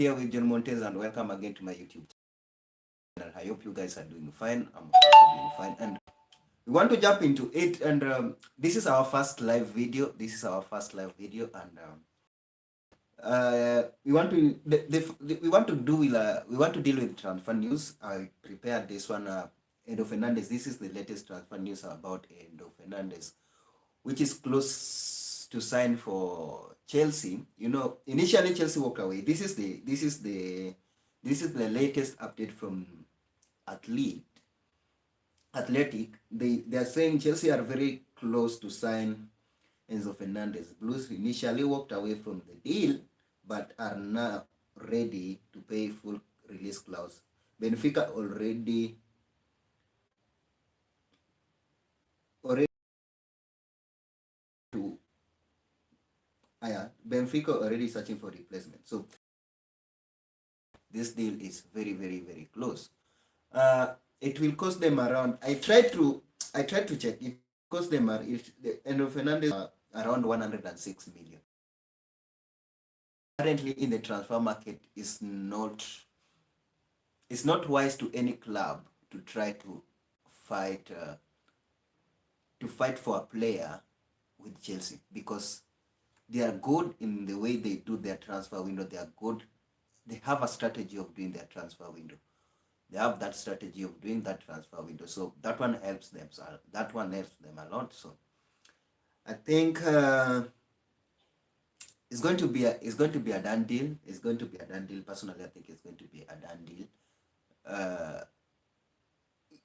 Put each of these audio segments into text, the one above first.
Here with John Montez, and welcome again to my YouTube channel. I hope you guys are doing fine. I'm also doing fine, and we want to jump into it. And this is our first live video. And we want to we want to deal with transfer news. I prepared this one. Enzo Fernandez. This is the latest transfer news about Enzo Fernandez, which is close to sign for Chelsea. Initially Chelsea walked away. This is the latest update from Athletic. They are saying Chelsea are very close to sign Enzo Fernandez. Blues initially walked away from the deal, but are now ready to pay full release clause. Benfica already to Benfica already searching for replacement. So this deal is very, very, very close. It will cost them around. I tried to check. It cost them Enzo Fernandez around 106 million. Currently in the transfer market, it's not wise to any club to try to fight for a player with Chelsea, because they are good in the way they do their transfer window. They are good. They have a strategy of doing their transfer window. They have that strategy of doing that transfer window. So that one helps them. A lot. So I think it's going to be a done deal. It's going to be a done deal. Personally, I think it's going to be a done deal.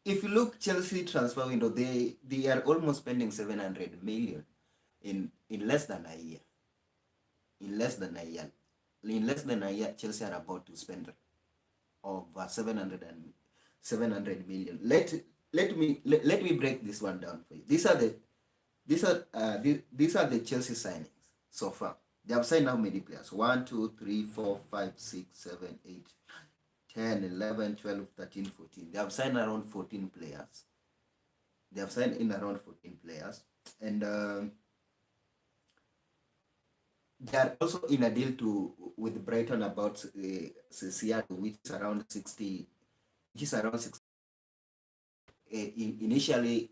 If you look Chelsea transfer window, they are almost spending 700 million in less than a year. In less than a year, Chelsea are about to spend over 700 million. Let me break this one down for you. These are the Chelsea signings so far. They have signed how many players? 1, 2, 3, 4, 5, 6, 7, 8, 10, 11, 12, 13, 14. They have signed around 14 players. And they are also in a deal with Brighton about Seattle, which is around 60. Initially,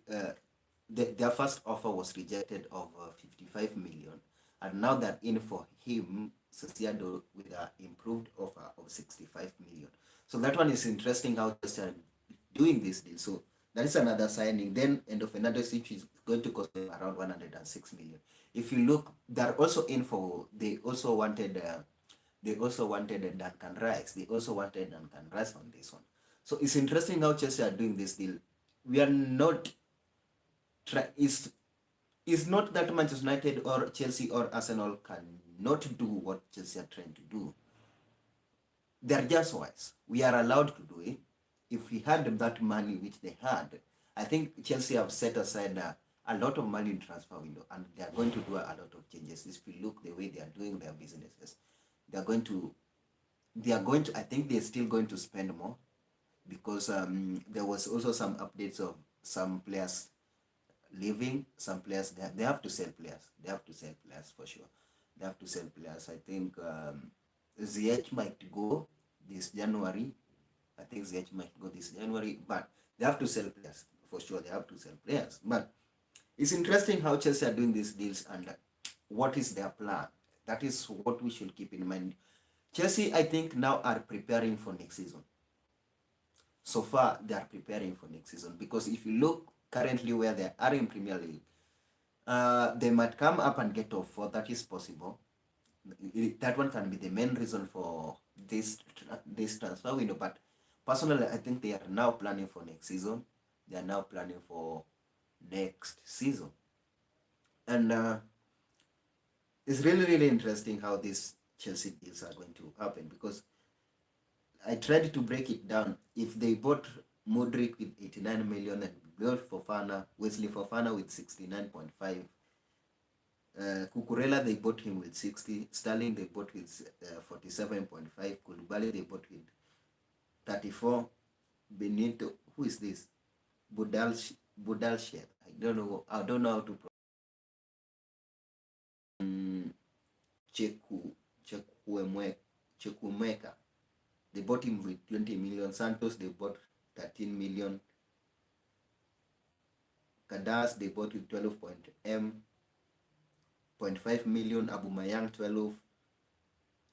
their first offer was rejected of 55 million, and now they're in for him, Seattle, with an improved offer of 65 million. So that one is interesting how they're doing this deal. So that is another signing. Then Enzo Fernandez, which is going to cost them around 106 million. If you look, they're also in for. They also wanted Duncan Rice. On this one. So it's interesting how Chelsea are doing this deal. We are not. It's not that Manchester United or Chelsea or Arsenal cannot do what Chelsea are trying to do. They're just wise. We are allowed to do it. If we had that money, which they had, I think Chelsea have set aside a lot of money in transfer window, and they are going to do a lot of changes. If you look the way they are doing their businesses, they are going to. I think they're still going to spend more, because there was also some updates of some players leaving. Some players they have to sell players. For sure. They have to sell players. I think ZH might go this January. But they have to sell players for sure. But it's interesting how Chelsea are doing these deals, and what is their plan. That is what we should keep in mind. Chelsea, I think, now are preparing for next season. So far, they are preparing for next season, because if you look currently where they are in Premier League, they might come up and get top 4. That is possible. That one can be the main reason for this transfer window. But personally, I think they are now planning for next season. And it's really, really interesting how these Chelsea deals are going to happen, because I tried to break it down. If they bought Modric with 89 million and bought Wesley Fofana with 69.5, Cucurella they bought him with 60, Sterling they bought with 47.5, Koulibaly they bought with 34, Benito, who is this? Budalshed. I don't know how to pronounce. Chukwuemeka. They bought him with 20 million. Santos, they bought 13 million. Kadas, they bought with 12.5 million. Abumayang, 12.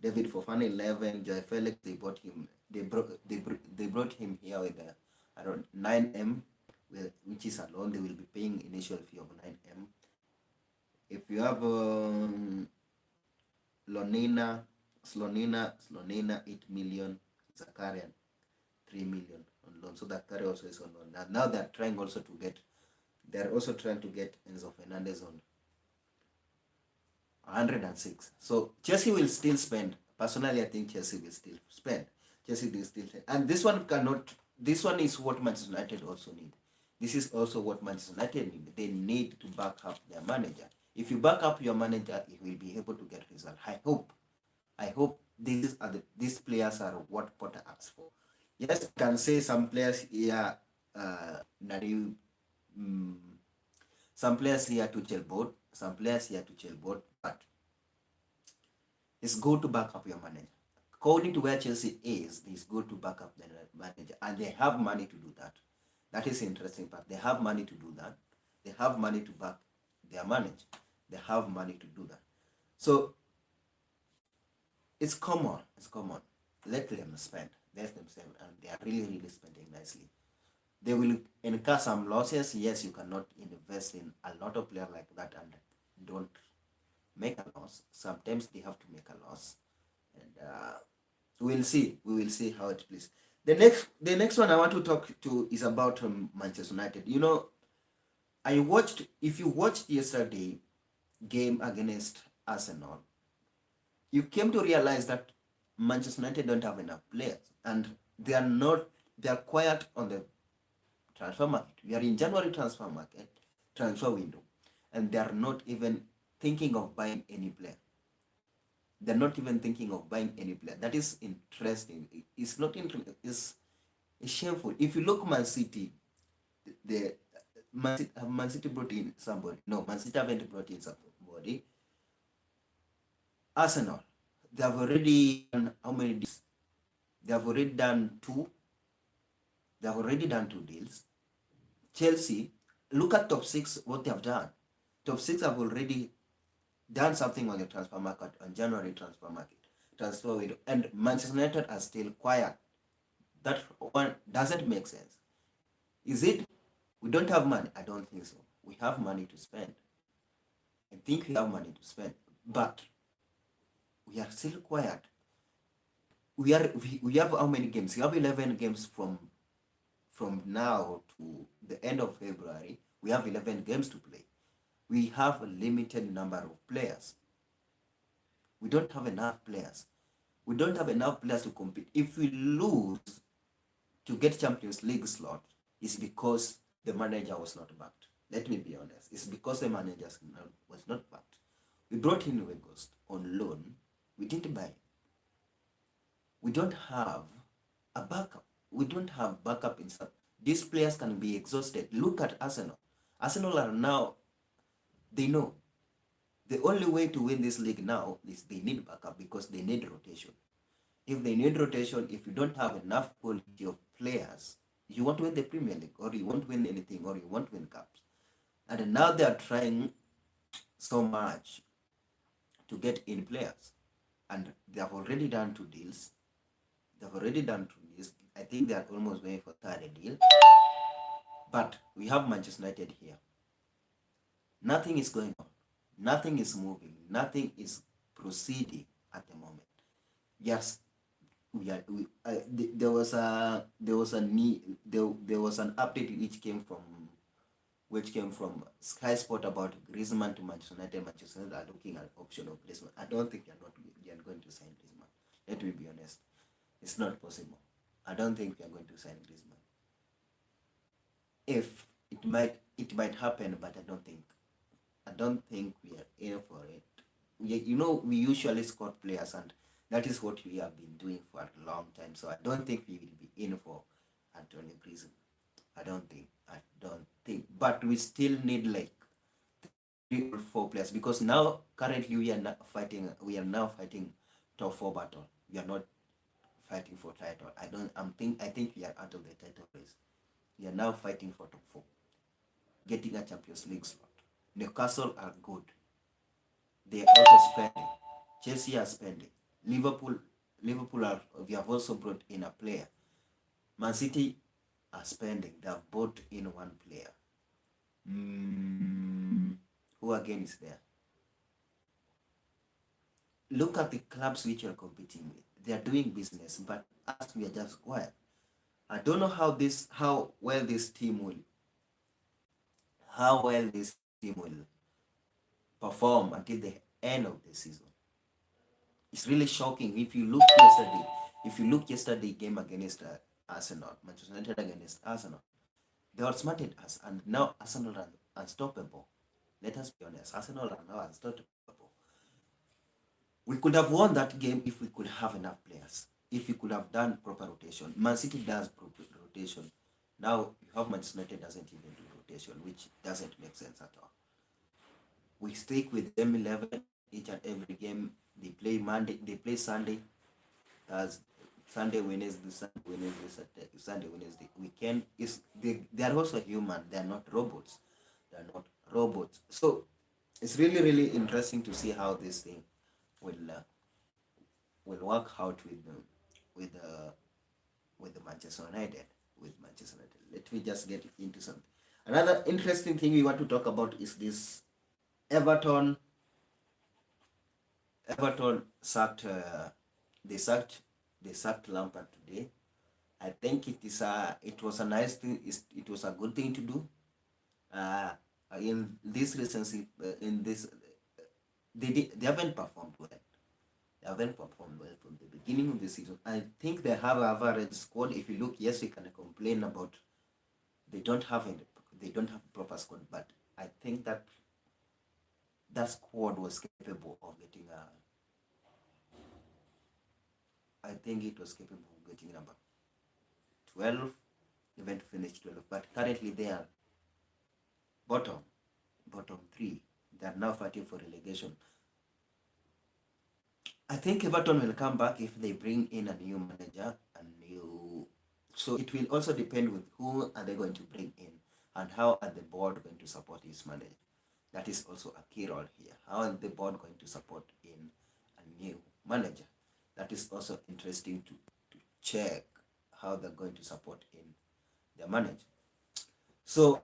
David Fofana, 11. Joy Felix, they bought him. They brought him here with around 9M, which is a loan. They will be paying initial fee of 9M. If you have Slonina, 8 million. Zakarian, 3 million on loan. So Zakari also is on loan. Now they're trying also to get, Enzo Fernandez on 106. So Chelsea will still spend. Personally, I think Chelsea will still spend. And this one is what Manchester United also need. This is also what Manchester United need. They need to back up their manager. If you back up your manager, you will be able to get results. I hope these players are what Potter asks for. Yes, I can say some players here, some players here to Chelsea, but it's good to back up your manager. According to where Chelsea is, it's good to back up the manager, and they have money to do that. That is the interesting part. They have money to do that. They have money to back their manager. They have money to do that. So it's common. Let them spend. Let them spend, and they are really spending nicely. They will incur some losses. Yes, you cannot invest in a lot of players like that and don't make a loss. Sometimes they have to make a loss, and we will see how it plays. The next one I want to talk to is about Manchester United. You know, if you watched yesterday game against Arsenal, you came to realize that Manchester United don't have enough players, and they are quiet on the transfer market. We are in January transfer window, and they are not even thinking of buying any player. They're not even thinking of buying any player. That is interesting. It's not interesting. It's shameful. If you look Man City, Man City brought in somebody. No, Man City haven't brought in somebody. Arsenal, they have already done how many deals? They have already done 2. They have already done 2 deals. Chelsea, look at top 6, what they have done. Top 6 have already done something on the transfer market, on January transfer window, and Manchester United are still quiet. That one doesn't make sense. Is it we don't have money? I don't think so. We have money to spend. I think we have money to spend, but we are still quiet. We have how many games? We have 11 games from now to the end of February. We have 11 games to play. We have a limited number of players. We don't have enough players. We don't have enough players to compete. If we lose to get Champions League slot, it's because the manager was not backed. Let me be honest. It's because the manager was not backed. We brought in Weghorst on loan. We didn't buy him. We don't have a backup. We don't have backup in some. These players can be exhausted. Look at Arsenal. Arsenal are now, they know the only way to win this league now is they need backup because they need rotation. If they need rotation, if you don't have enough quality of players, you want to win the Premier League, or you won't win anything, or you won't win cups. And now they are trying so much to get in players. And they have already done 2 deals. I think they are almost going for 3rd deal. But we have Manchester United here. Nothing is going on. Nothing is moving. Nothing is proceeding at the moment. Yes, there was an update which came from Sky Sport about Griezmann to Manchester United. Manchester United are looking at option of Griezmann. I don't think they are going to sign Griezmann. Let me be honest. It's not possible. I don't think we are going to sign Griezmann. If it might happen, but I don't think we are in for it. We usually scout players, and that is what we have been doing for a long time. So I don't think we will be in for Antonio Griezmann. I don't think. But we still need like 3 or 4 players, because now currently we are now fighting top 4 battle. We are not fighting for title. I think we are out of the title race. We are now fighting for top four, getting a Champions League slot. Newcastle are good. They are also spending. Chelsea are spending. Liverpool, Liverpool are. We have also brought in a player. Man City are spending. They have bought in one player. Who again is there? Look at the clubs which you are competing with. They are doing business, but us, we are just quiet. I don't know how well this team will perform until the end of the season. It's really shocking. If you look yesterday game against Arsenal, Manchester United against Arsenal, they outsmarted us, and now Arsenal are unstoppable. Let us be honest, Arsenal are now unstoppable. We could have won that game if we could have enough players. If we could have done proper rotation. Man City does proper rotation. Now you have Manchester United doesn't even do rotation, which doesn't make sense at all. We stick with them 11 each and every game. They play Monday, they play Sunday, as Sunday, Wednesday, Sunday, Wednesday. Weekend is they are also human. They are not robots. They are not robots. So it's really interesting to see how this thing will work out with uh, with the Manchester United. With Manchester United. Let me just get into something. Another interesting thing we want to talk about is this Everton. Everton sacked. They sacked Lampard today. I think it was a nice thing. It was a good thing to do. In this recency, in this, they haven't performed well. They haven't performed well from the beginning of the season. I think they have an average squad. If you look, yes, we can complain about they don't have a proper squad, but I think that squad was capable of getting a. I think it was capable of getting number 12, even to finish 12. But currently they are bottom 3. They are now fighting for relegation. I think Everton will come back if they bring in a new manager, so it will also depend with who are they going to bring in and how are the board going to support his manager. That is also a key role here. How are the board going to support in a new manager? That is also interesting to check how they're going to support in their manager. So,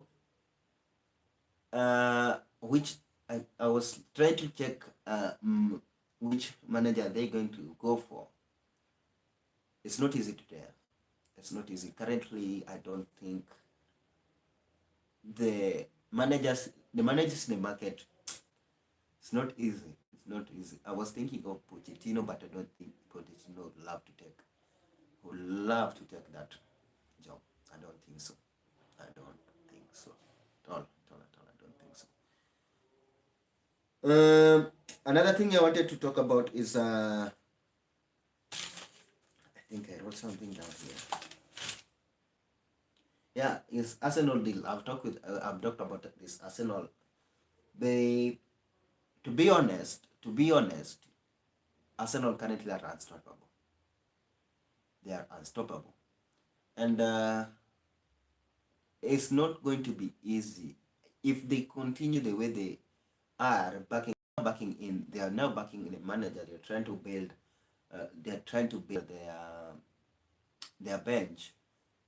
which I was trying to check which manager they're going to go for. It's not easy to tell. It's not easy. Currently, I don't think the managers in the market, it's not easy. It's not easy. I was thinking of Pochettino, but I don't think Pochettino would love to take that job. I don't think so. I don't think so. At all. I don't think so. Another thing I wanted to talk about is I think I wrote something down here. Yeah, is Arsenal deal. I've talked about this Arsenal. To be honest, Arsenal currently are unstoppable. They are unstoppable, and it's not going to be easy if they continue the way they are backing in. They are now backing in a manager. They're trying to build. They're trying to build their bench,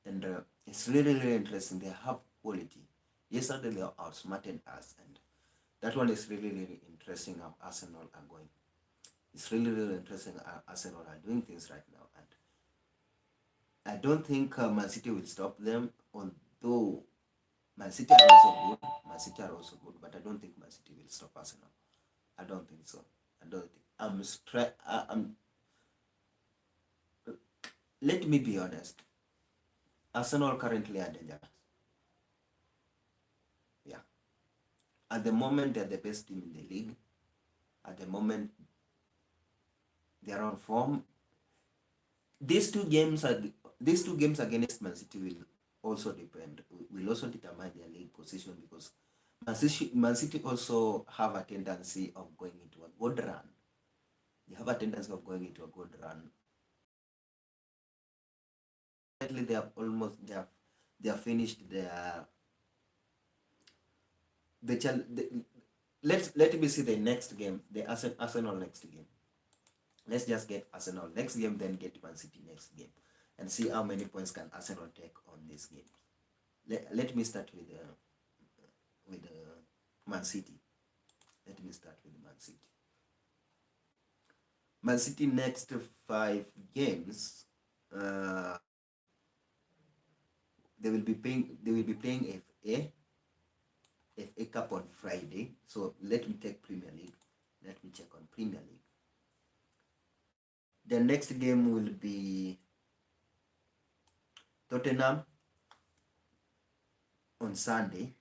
and it's really interesting. They have quality. Yesterday they outsmarted us, and that one is really interesting how Arsenal are going. It's really interesting how Arsenal are doing things right now, and I don't think Man City will stop them. Although Man City are also good, but I don't think Man City will stop Arsenal. I don't think so. I don't think. Let me be honest. Arsenal currently are dangerous. Yeah. At the moment, they're the best team in the league. At the moment, they are on form. These two games against Man City will also determine their league position, because Man City also have a tendency of going into a good run. They have a tendency of going into a good run currently they have almost they have finished let me see the next game, the Arsenal next game. Let's just get Arsenal next game, then get Man City next game, and see how many points can Arsenal take on this game. Let me start with Man City. Let me start with Man City. Man City next 5 games, they will be playing FA Cup on Friday. So let me take Premier League. Let me check on Premier League. The next game will be Tottenham on Sunday,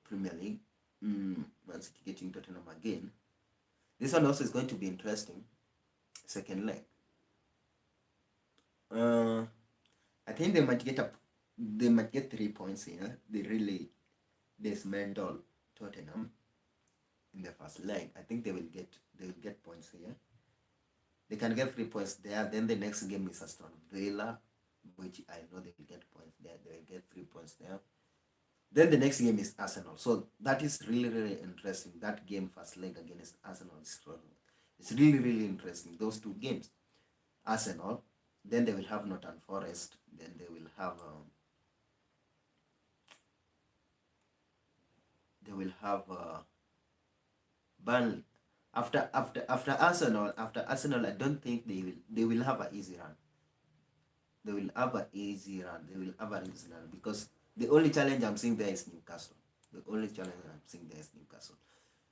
Premier League. Man City getting Tottenham again. This one also is going to be interesting. Second leg. I think they might get 3 points here. They really dismantle Tottenham in the first leg. I think they will get points here. They can get 3 points there. Then the next game is Aston Villa, which I know they will get points there. They will get 3 points there. Then the next game is Arsenal. So that is really, really interesting. That game, first leg against Arsenal, it's really, really interesting. Those 2 games. Arsenal, then they will have Nottingham Forest, then they will have Burnley. After Arsenal, I don't think they will have an easy run. They will have an easy run. Because the only challenge I'm seeing there is Newcastle.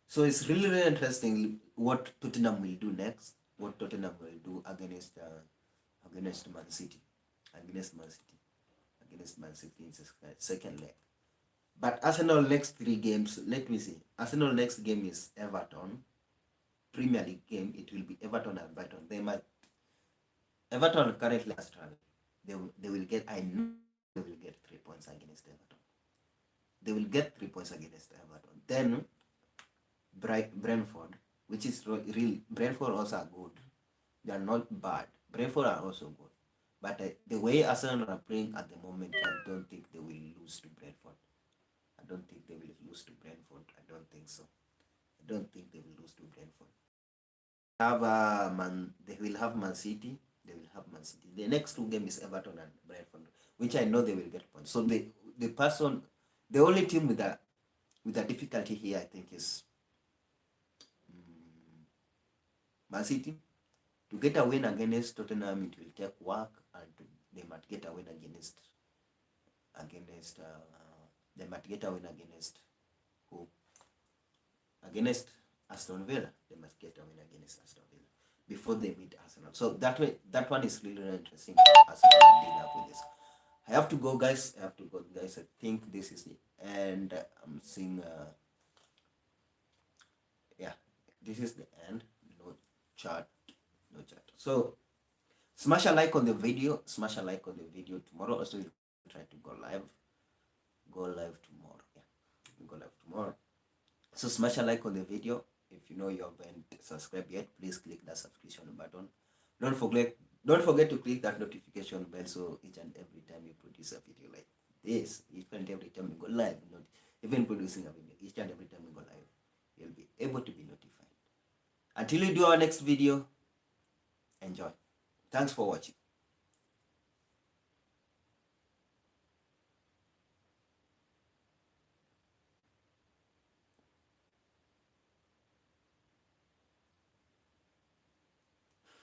So it's really, really interesting what Tottenham will do next. What Tottenham will do against Man City. Against Man City in the second leg. But Arsenal next 3 games, let me see. Arsenal next game is Everton. Premier League game, it will be Everton and Brighton. Everton currently are struggling. They will get 3 points against Everton. Then Brentford, which is real. Brentford also are good. They are not bad. Brentford are also good. But the way Arsenal are playing at the moment, I don't think they will lose to Brentford. I don't think so. I don't think they will lose to Brentford. They will have Man City. The next 2 games is Everton and Brentford, which I know they will get points. So the only team with a difficulty here, I think, is Man City. To get a win against Tottenham, it will take work, and they might get a win against who? Against Aston Villa. They must get a win against Aston Villa before they meet Arsenal. So that one is really, really interesting how Arsenal deal up with this. I have to go, guys. I think this is it. And I'm seeing this is the end. No chat. So smash a like on the video. Tomorrow also we'll try to go live tomorrow. Go live tomorrow. So smash a like on the video. If you know you haven't subscribed yet, please click that subscription button. Don't forget to click that notification bell, so each and every time you produce a video like this, each and every time we go live, not even producing a video, each and every time we go live, you'll be able to be notified. Until we do our next video, enjoy. Thanks for watching.